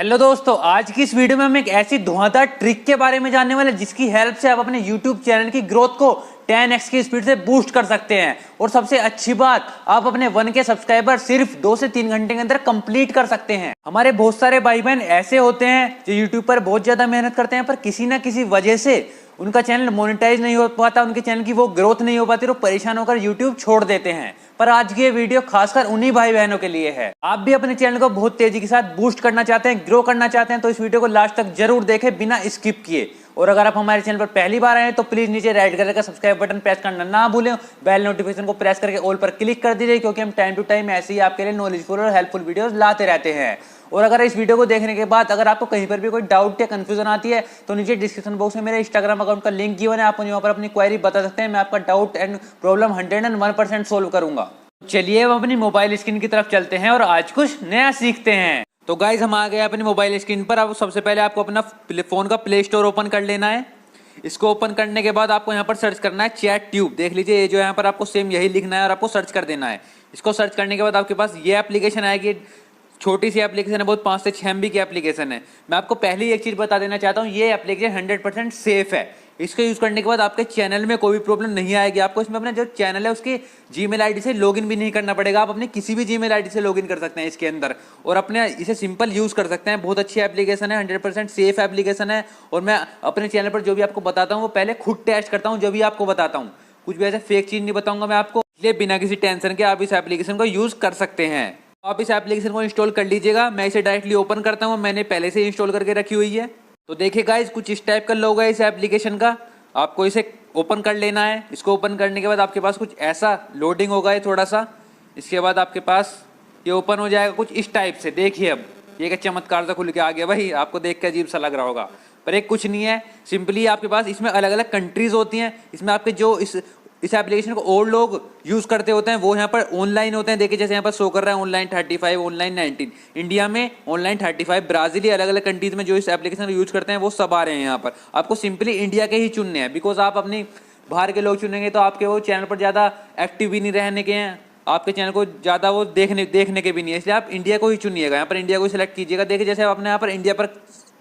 Hello दोस्तों, आज की इस वीडियो में हम एक ऐसी धुआंधार ट्रिक के बारे में जानने वाले हैं जिसकी हेल्प से आप अपने YouTube चैनल की ग्रोथ को 10x की स्पीड से बूस्ट कर सकते हैं। और सबसे अच्छी बात, आप अपने 1K सब्सक्राइबर सिर्फ 2 से 3 घंटे के अंदर कंप्लीट कर सकते हैं। हमारे बहुत सारे भाई बहन ऐसे होते हैं जो YouTube पर बहुत ज्यादा मेहनत करते हैं, पर किसी ना किसी वजह से उनका चैनल मोनेटाइज नहीं हो पाता, उनके चैनल की वो ग्रोथ नहीं हो पाती, तो परेशान होकर YouTube छोड़ देते हैं। पर आज की ये वीडियो खासकर उन्हीं भाई बहनों के लिए है। आप भी अपने चैनल को बहुत तेजी के साथ बूस्ट करना चाहते हैं, ग्रो करना चाहते हैं, तो इस वीडियो को लास्ट तक जरूर देखें बिना स्किप किए। और अगर आप हमारे चैनल पर पहली बार आए हैं तो प्लीज नीचे रेड कलर का सब्सक्राइब बटन प्रेस करना ना भूलें, बेल नोटिफिकेशन को प्रेस करके ऑल पर क्लिक कर दीजिए, क्योंकि हम टाइम टू टाइम ऐसे ही आपके लिए नॉलेजफुल और हेल्पफुल वीडियोस लाते रहते हैं। और अगर इस वीडियो को देखने के बाद अगर आपको कहीं पर भी कोई डाउट या कंफ्यूजन आती है तो नीचे डिस्क्रिप्शन बॉक्स में मेरे इंस्टाग्राम अकाउंट का लिंक गिवन है, आप वहां पर अपनी क्वेरी बता सकते हैं। मैं आपका डाउट एंड प्रॉब्लम 101% सोल्व करूंगा। चलिए हम अपनी मोबाइल स्क्रीन की तरफ चलते हैं और आज कुछ नया सीखते हैं। तो गाइज हम आ गए अपनी मोबाइल स्क्रीन पर। अब सबसे पहले आपको अपना फोन का प्ले स्टोर ओपन कर लेना है। इसको ओपन करने के बाद आपको यहाँ पर सर्च करना है चैट ट्यूब। देख लीजिए, ये जो यहाँ पर आपको सेम यही लिखना है और आपको सर्च कर देना है। इसको सर्च करने के बाद आपके पास ये एप्लीकेशन आएगी। छोटी सी एप्लीकेशन है, बहुत 5 से 6 MB की एप्लीकेशन है। मैं आपको पहले ही एक चीज बता देना चाहता हूँ, ये एप्लीकेशन 100% सेफ है। इसको यूज करने के बाद आपके चैनल में कोई भी प्रॉब्लम नहीं आएगी। आपको इसमें अपना जो चैनल है उसकी जीमेल आईडी से लॉगिन भी नहीं करना पड़ेगा। आप अपनी किसी भी जीमेल आईडी से लॉगिन कर सकते हैं इसके अंदर और अपने इसे सिंपल यूज कर सकते हैं। बहुत अच्छी एप्लीकेशन है, 100% सेफ एप्लीकेशन है। और मैं अपने चैनल पर जो भी आपको बताता हूँ वो पहले खुद टेस्ट करता हूँ, जो भी आपको बताता हूँ। कुछ भी ऐसा फेक चीज नहीं बताऊंगा मैं आपको, इसलिए बिना किसी टेंशन के आप इस एप्लीकेशन को यूज कर सकते हैं। आप इस एप्लीकेशन को इंस्टॉल कर लीजिएगा। मैं इसे डायरेक्टली ओपन करता हूँ, मैंने पहले से इंस्टॉल करके रखी हुई है। तो देखिए गाइस, कुछ इस टाइप का लोगो है इस एप्लीकेशन का। आपको इसे ओपन कर लेना है। इसको ओपन करने के बाद आपके पास कुछ ऐसा लोडिंग होगा, थोड़ा सा। इसके बाद आपके पास ये ओपन हो जाएगा कुछ इस टाइप से। देखिए अब ये क्या चमत्कार सा खुल के आ गया भाई, आपको देख के अजीब सा लग रहा होगा, पर एक कुछ नहीं है। सिंपली आपके पास इसमें अलग अलग कंट्रीज होती हैं। इसमें आपके जो इस एप्लीकेशन को और लोग यूज करते होते हैं वो यहाँ पर ऑनलाइन होते हैं। देखिए जैसे यहाँ पर शो कर रहा है ऑनलाइन 35, ऑनलाइन 19, इंडिया में ऑनलाइन 35, ब्राजील, अलग अलग कंट्रीज में जो इस एप्लीकेशन को यूज करते हैं वो सब आ रहे हैं यहाँ पर। आपको सिंपली इंडिया के ही चुनने हैं, बिकॉज आप अपनी बाहर के लोग चुनेंगे तो आपके वो चैनल पर ज़्यादा एक्टिव भी नहीं रहने के हैं, आपके चैनल को ज़्यादा वो देखने के भी नहीं है, इसलिए आप इंडिया को ही चुनिएगा। यहाँ पर इंडिया को सिलेक्ट कीजिएगा। देखिए जैसे आपने यहाँ पर इंडिया पर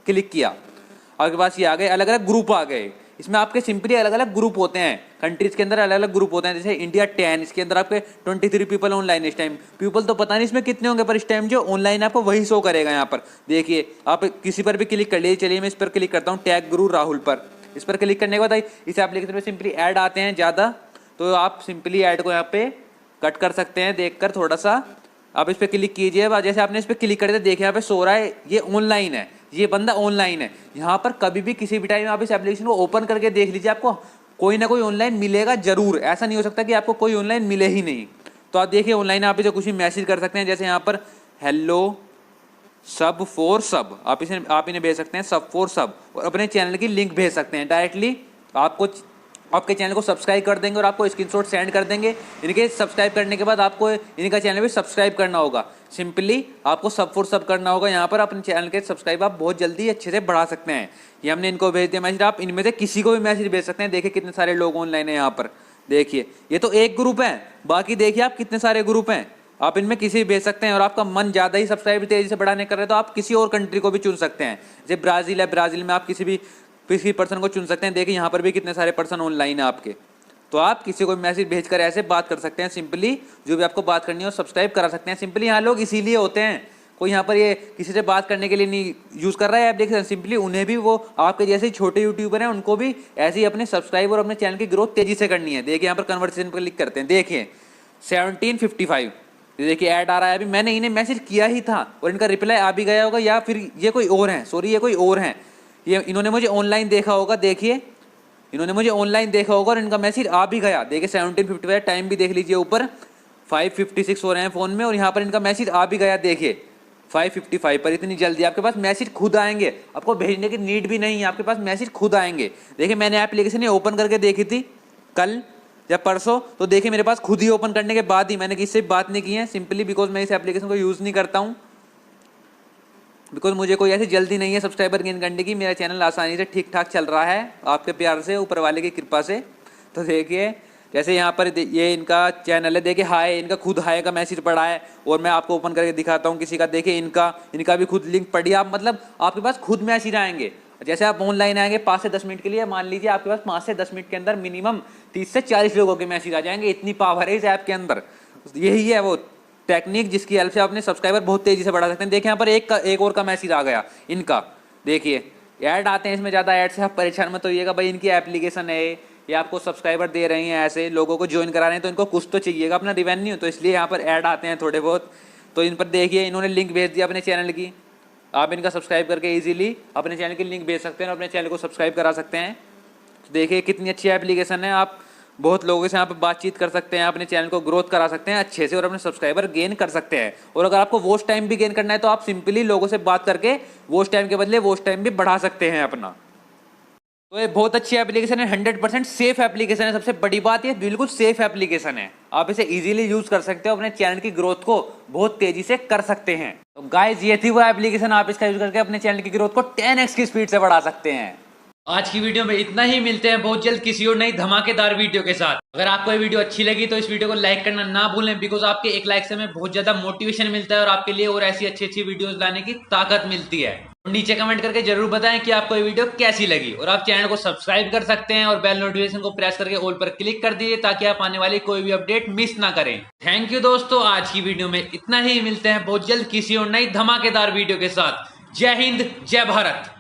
क्लिक किया, आपके पास ये आ गए, अलग अलग ग्रुप आ गए। इसमें आपके सिंपली अलग अलग ग्रुप होते हैं, कंट्रीज के अंदर अलग अलग ग्रुप होते हैं। जैसे इंडिया 10, इसके अंदर आपके 23 पीपल ऑनलाइन इस टाइम। पीपल तो पता नहीं इसमें कितने होंगे, पर इस टाइम जो ऑनलाइन आपको वही शो करेगा। यहाँ पर देखिए, आप किसी पर भी क्लिक कर लीजिए। चलिए मैं इस पर क्लिक करता हूँ, टैग गुरु राहुल पर। इस पर क्लिक करने के बाद इस एप्लीकेशन में सिंपली ऐड आते हैं ज़्यादा, तो आप सिंपली ऐड को यहाँ पे कट कर सकते हैं देखकर थोड़ा सा। आप इस पर क्लिक कीजिए। जैसे आपने इस पर क्लिक कर दिया, देखिए यहाँ पे सो रहा है ये ऑनलाइन है, ये बंदा ऑनलाइन है। यहाँ पर कभी भी किसी भी टाइम आप इस एप्लीकेशन को ओपन करके देख लीजिए, आपको कोई ना कोई ऑनलाइन मिलेगा जरूर। ऐसा नहीं हो सकता कि आपको कोई ऑनलाइन मिले ही नहीं। तो आप देखिए ऑनलाइन आप इसे कुछ भी मैसेज कर सकते हैं। जैसे यहाँ पर हेलो सब फॉर सब, आप इन्हें भेज सकते हैं, सब फॉर सब। और अपने चैनल की लिंक भेज सकते हैं डायरेक्टली। आपको आपके चैनल को सब्सक्राइब कर देंगे और आपको स्क्रीनशॉट सेंड कर देंगे। इनके सब्सक्राइब करने के बाद आपको इनका चैनल भी सब्सक्राइब करना होगा। सिंपली आपको सब फॉर सब करना होगा। यहाँ पर अपने चैनल के सब्सक्राइब आप बहुत जल्दी अच्छे से बढ़ा सकते हैं। ये हमने इनको भेज दिया मैसेज, आप इनमें से किसी को भी मैसेज भेज सकते हैं। देखिए कितने सारे लोग ऑनलाइन है यहाँ पर। देखिए ये तो एक ग्रुप है, बाकी देखिए आप कितने सारे ग्रुप हैं। आप इनमें किसी भी भेज सकते हैं। और आपका मन ज़्यादा ही सब्सक्राइब तेजी से बढ़ाने कर रहे हैं तो आप किसी और कंट्री को भी चुन सकते हैं। जैसे ब्राज़ील है, ब्राज़ील में आप किसी पर्सन को चुन सकते हैं। देखिए यहाँ पर भी कितने सारे पर्सन ऑनलाइन है आपके, तो आप किसी को मैसेज भेजकर ऐसे बात कर सकते हैं। सिंपली जो भी आपको बात करनी है सब्सक्राइब करा सकते हैं। सिंपली यहाँ लोग इसीलिए होते हैं, कोई यहाँ पर ये किसी से बात करने के लिए नहीं यूज़ कर रहा है एप्लीकेशन। सिंपली उन्हें भी वो आपके जैसे छोटे यूट्यूबर हैं, उनको भी ऐसे ही अपने सब्सक्राइब और अपने चैनल की ग्रोथ तेजी से करनी है। देखिए यहाँ पर कन्वर्सेशन पर क्लिक करते हैं, देखिए 1755, देखिए ऐड आ रहा है। अभी मैंने इन्हें मैसेज किया ही था और इनका रिप्लाई आ भी गया होगा, या फिर ये कोई और है, सॉरी ये कोई और है। ये इन्होंने मुझे ऑनलाइन देखा होगा। देखिए इन्होंने मुझे ऑनलाइन देखा होगा और इनका मैसेज आ भी गया। देखिए 1755, टाइम भी देख लीजिए ऊपर 5:56 हो रहे हैं फ़ोन में और यहाँ पर इनका मैसेज आ भी गया। देखिए 5:55 पर इतनी जल्दी आपके पास मैसेज खुद आएंगे, आपको भेजने की नीड भी नहीं है, आपके पास मैसेज खुद आएंगे। देखिए मैंने एप्लीकेशन ओपन करके देखी थी कल या परसों, तो देखिए मेरे पास खुद ही ओपन करने के बाद ही, मैंने किसी से बात नहीं की है, सिंपली बिकॉज मैं इस एप्लीकेशन को यूज़ नहीं करता हूँ, बिकॉज मुझे कोई ऐसी जल्दी नहीं है सब्सक्राइबर गेन करने की। मेरा चैनल आसानी से ठीक ठाक चल रहा है आपके प्यार से, ऊपर वाले की कृपा से। तो देखिए जैसे यहाँ पर ये इनका चैनल है, देखिए हाय, इनका खुद हाय का मैसेज पड़ा है और मैं आपको ओपन करके दिखाता हूँ किसी का। देखिए इनका भी खुद लिंक पड़ी, आप मतलब आपके पास खुद मैसेज आएंगे। जैसे आप ऑनलाइन आएंगे 5 से 10 मिनट के लिए, मान लीजिए आपके पास 5 से 10 मिनट के अंदर मिनिमम 30 से 40 लोगों के मैसेज आ जाएंगे। इतनी पावर है इस ऐप के अंदर। यही है वो टेक्निक जिसकी हेल्प से आप अपने सब्सक्राइबर बहुत तेजी से बढ़ा सकते हैं। देखिए यहाँ पर एक और का मैसेज आ गया इनका, देखिए ऐड आते हैं इसमें, ज़्यादा ऐड से आप परेशान मत होइएगा भाई। इनकी एप्लीकेशन है ये, आपको सब्सक्राइबर दे रही हैं, ऐसे लोगों को ज्वाइन करा रहे हैं, तो इनको कुछ तो चाहिएगा अपना रिवेन्यू, तो इसलिए यहाँ पर ऐड आते हैं थोड़े बहुत। तो इन पर देखिए इन्होंने लिंक भेज दिया अपने चैनल की, आप इनका सब्सक्राइब करके इजीली अपने चैनल की लिंक भेज सकते हैं और अपने चैनल को सब्सक्राइब करा सकते हैं। तो देखिए कितनी अच्छी एप्लीकेशन है, आप बहुत लोगों से यहाँ पर बातचीत कर सकते हैं, अपने चैनल को ग्रोथ करा सकते हैं अच्छे से और अपने सब्सक्राइबर गेन कर सकते हैं। और अगर आपको वॉच टाइम भी गेन करना है तो आप सिंपली लोगों से बात करके वॉच टाइम के बदले वॉच टाइम भी बढ़ा सकते हैं अपना। तो ये बहुत अच्छी एप्लीकेशन है, 100% सेफ एप्लीकेशन है। सबसे बड़ी बात ये बिल्कुल सेफ एप्लीकेशन है, आप इसे इजीली यूज कर सकते हो, अपने चैनल की ग्रोथ को बहुत तेजी से कर सकते हैं। तो गाइज ये थी वो एप्लीकेशन, आप इसका यूज करके अपने चैनल की ग्रोथ को 10x की स्पीड से बढ़ा सकते हैं। आज की वीडियो में इतना ही, मिलते हैं बहुत जल्द किसी और नई धमाकेदार वीडियो के साथ। अगर आपको ये वीडियो अच्छी लगी तो इस वीडियो को लाइक करना ना भूलें, बिकॉज आपके एक लाइक से हमें बहुत ज्यादा मोटिवेशन मिलता है और आपके लिए और ऐसी अच्छी वीडियोस लाने की ताकत मिलती है। नीचे कमेंट करके जरूर बताएं कि आपको ये वीडियो कैसी लगी, और आप चैनल को सब्सक्राइब कर सकते हैं और बेल नोटिफिकेशन को प्रेस करके ऑल पर क्लिक कर दीजिए ताकि आप आने वाली कोई भी अपडेट मिस ना करें। थैंक यू दोस्तों, आज की वीडियो में इतना ही, मिलते हैं बहुत जल्द किसी और नई धमाकेदार वीडियो के साथ। जय हिंद, जय भारत।